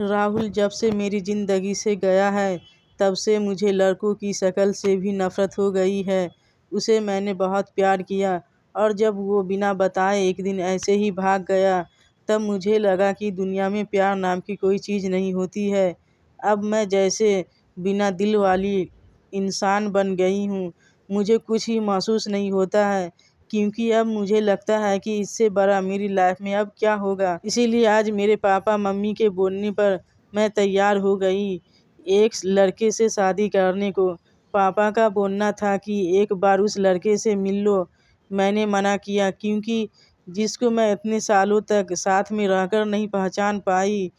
राहुल जब से मेरी ज़िंदगी से गया है तब से मुझे लड़कों की शक्ल से भी नफ़रत हो गई है। उसे मैंने बहुत प्यार किया और जब वो बिना बताए एक दिन ऐसे ही भाग गया तब मुझे लगा कि दुनिया में प्यार नाम की कोई चीज़ नहीं होती है। अब मैं जैसे बिना दिल वाली इंसान बन गई हूँ। मुझे कुछ ही महसूस नहीं होता है क्योंकि अब मुझे लगता है कि इससे बड़ा मेरी लाइफ में अब क्या होगा। इसीलिए आज मेरे पापा मम्मी के बोलने पर मैं तैयार हो गई एक लड़के से शादी करने को। पापा का बोलना था कि एक बार उस लड़के से मिल लो। मैंने मना किया क्योंकि जिसको मैं इतने सालों तक साथ में रहकर नहीं पहचान पाई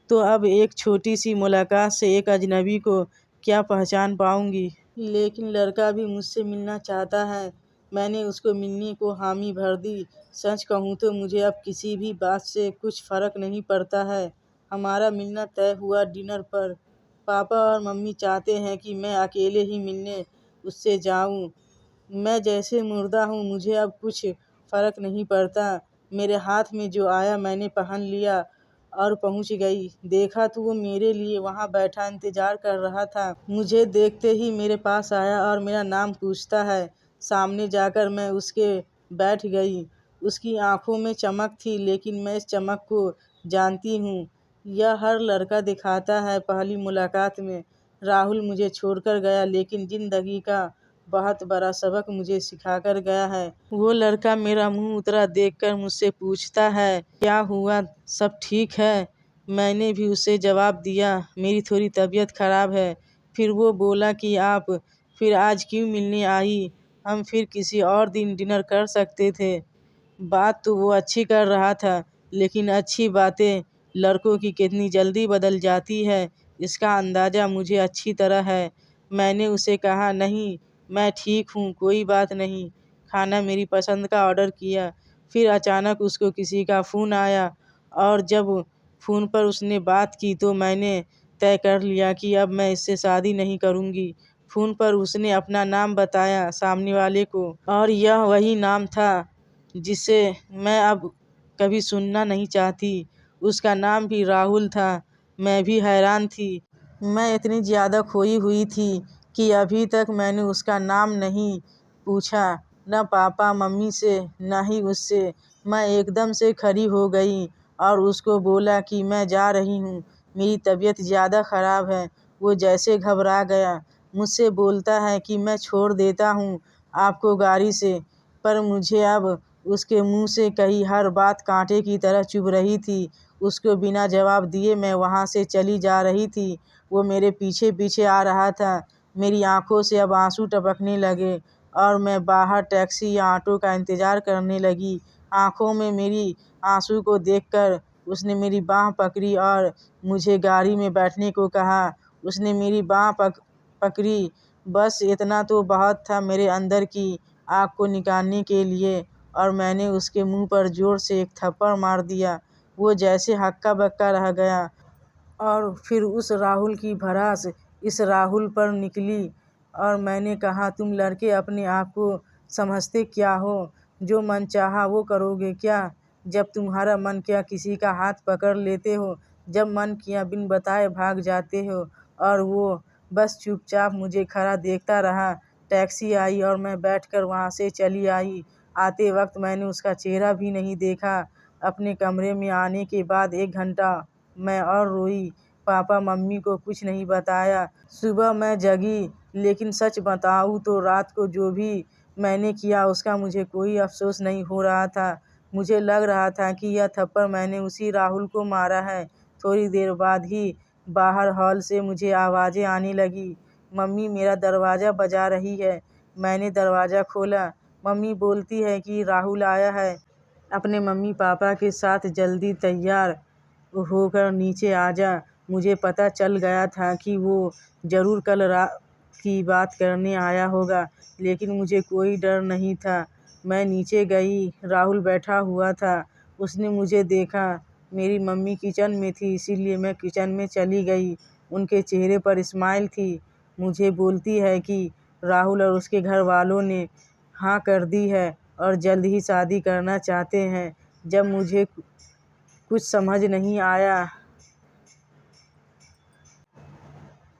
तो अब एक छोटी सी मुलाकात से एक अजनबी को क्या पहचान पाऊंगी। लेकिन लड़का भी मुझसे मिलना चाहता है। मैंने उसको मिलने को हामी भर दी। सच कहूँ तो मुझे अब किसी भी बात से कुछ फ़र्क नहीं पड़ता है। हमारा मिलना तय हुआ डिनर पर। पापा और मम्मी चाहते हैं कि मैं अकेले ही मिलने उससे जाऊँ। मैं जैसे मुर्दा हूँ, मुझे अब कुछ फ़र्क नहीं पड़ता। मेरे हाथ में जो आया मैंने पहन लिया और पहुँच गई। देखा तो वो मेरे लिए वहाँ बैठा इंतज़ार कर रहा था। मुझे देखते ही मेरे पास आया और मेरा नाम पूछता है। सामने जाकर मैं उसके बैठ गई। उसकी आँखों में चमक थी लेकिन मैं इस चमक को जानती हूँ। यह हर लड़का दिखाता है पहली मुलाकात में। राहुल मुझे छोड़कर गया लेकिन ज़िंदगी का बहुत बड़ा सबक मुझे सिखाकर गया है। वो लड़का मेरा मुंह उतरा देखकर मुझसे पूछता है, क्या हुआ, सब ठीक है? मैंने भी उसे जवाब दिया, मेरी थोड़ी तबीयत खराब है। फिर वो बोला कि आप फिर आज क्यों मिलने आई? हम फिर किसी और दिन डिनर कर सकते थे। बात तो वो अच्छी कर रहा था लेकिन अच्छी बातें लड़कों की कितनी जल्दी बदल जाती है इसका अंदाज़ा मुझे अच्छी तरह है। मैंने उसे कहा, नहीं मैं ठीक हूँ, कोई बात नहीं। खाना मेरी पसंद का ऑर्डर किया। फिर अचानक उसको किसी का फ़ोन आया और जब फ़ोन पर उसने बात की तो मैंने तय कर लिया कि अब मैं इससे शादी नहीं करूँगी। फ़ोन पर उसने अपना नाम बताया सामने वाले को और यह वही नाम था जिसे मैं अब कभी सुनना नहीं चाहती। उसका नाम भी राहुल था। मैं भी हैरान थी। मैं इतनी ज़्यादा खोई हुई थी कि अभी तक मैंने उसका नाम नहीं पूछा, न पापा मम्मी से न ही उससे। मैं एकदम से खड़ी हो गई और उसको बोला कि मैं जा रही हूँ, मेरी तबीयत ज़्यादा ख़राब है। वो जैसे घबरा गया। मुझसे बोलता है कि मैं छोड़ देता हूँ आपको गाड़ी से। पर मुझे अब उसके मुंह से कही हर बात कांटे की तरह चुभ रही थी। उसको बिना जवाब दिए मैं वहाँ से चली जा रही थी। वो मेरे पीछे पीछे आ रहा था। मेरी आंखों से अब आंसू टपकने लगे और मैं बाहर टैक्सी या ऑटो का इंतज़ार करने लगी। आंखों में मेरी आंसू को देखकर उसने मेरी बाँह पकड़ी और मुझे गाड़ी में बैठने को कहा। उसने मेरी बाँह पकड़ी। बस इतना तो बहुत था मेरे अंदर की आग को निकालने के लिए और मैंने उसके मुंह पर ज़ोर से एक थप्पड़ मार दिया। वो जैसे हक्का-बक्का रह गया और फिर उस राहुल की भड़ास इस राहुल पर निकली और मैंने कहा, तुम लड़के अपने आप को समझते क्या हो? जो मन चाहा वो करोगे क्या? जब तुम्हारा मन किया किसी का हाथ पकड़ लेते हो, जब मन किया बिन बताए भाग जाते हो। और वो बस चुपचाप मुझे खड़ा देखता रहा। टैक्सी आई और मैं बैठकर वहाँ से चली आई। आते वक्त मैंने उसका चेहरा भी नहीं देखा। अपने कमरे में आने के बाद 1 घंटा मैं और रोई। पापा मम्मी को कुछ नहीं बताया। सुबह मैं जगी लेकिन सच बताऊँ तो रात को जो भी मैंने किया उसका मुझे कोई अफ़सोस नहीं हो रहा था। मुझे लग रहा था कि यह थप्पड़ मैंने उसी राहुल को मारा है। थोड़ी देर बाद ही बाहर हॉल से मुझे आवाज़ें आने लगी। मम्मी मेरा दरवाज़ा बजा रही है। मैंने दरवाज़ा खोला। मम्मी बोलती है कि राहुल आया है। अपने मम्मी पापा के साथ जल्दी तैयार होकर नीचे आ जा। मुझे पता चल गया था कि वो ज़रूर कल रात की बात करने आया होगा लेकिन मुझे कोई डर नहीं था। मैं नीचे गई। राहुल बैठा हुआ था। उसने मुझे देखा। मेरी मम्मी किचन में थी इसीलिए मैं किचन में चली गई। उनके चेहरे पर स्माइल थी। मुझे बोलती है कि राहुल और उसके घर वालों ने हाँ कर दी है और जल्द ही शादी करना चाहते हैं। जब मुझे कुछ समझ नहीं आया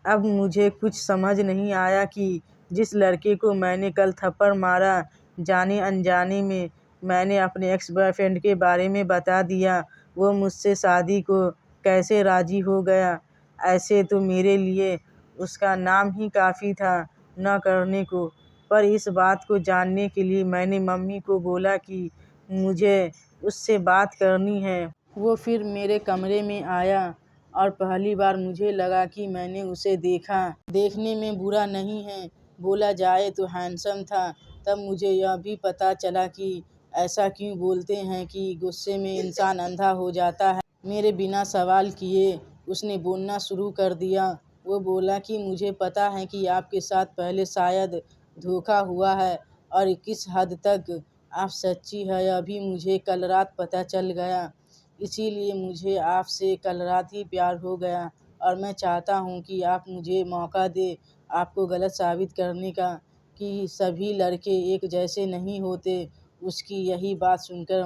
अब मुझे कुछ समझ नहीं आया कि जिस लड़के को मैंने कल थप्पड़ मारा, जाने अनजाने में मैंने अपने एक्स बॉयफ्रेंड के बारे में बता दिया, वो मुझसे शादी को कैसे राज़ी हो गया। ऐसे तो मेरे लिए उसका नाम ही काफ़ी था न करने को, पर इस बात को जानने के लिए मैंने मम्मी को बोला कि मुझे उससे बात करनी है। वो फिर मेरे कमरे में आया और पहली बार मुझे लगा कि मैंने उसे देखा। देखने में बुरा नहीं है, बोला जाए तो हैंडसम था। तब मुझे यह भी पता चला कि ऐसा क्यों बोलते हैं कि गुस्से में इंसान अंधा हो जाता है। मेरे बिना सवाल किए उसने बोलना शुरू कर दिया। वो बोला कि मुझे पता है कि आपके साथ पहले शायद धोखा हुआ है और किस हद तक आप सच्ची है यह भी मुझे कल रात पता चल गया। इसीलिए मुझे आपसे कल रात ही प्यार हो गया और मैं चाहता हूँ कि आप मुझे मौका दें आपको गलत साबित करने का कि सभी लड़के एक जैसे नहीं होते। उसकी यही बात सुनकर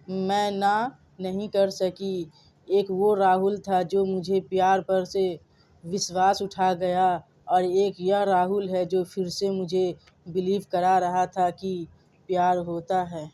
मैं ना नहीं कर सकी। एक वो राहुल था जो मुझे प्यार पर से विश्वास उठा गया और एक यह राहुल है जो फिर से मुझे बिलीव करा रहा था कि प्यार होता है।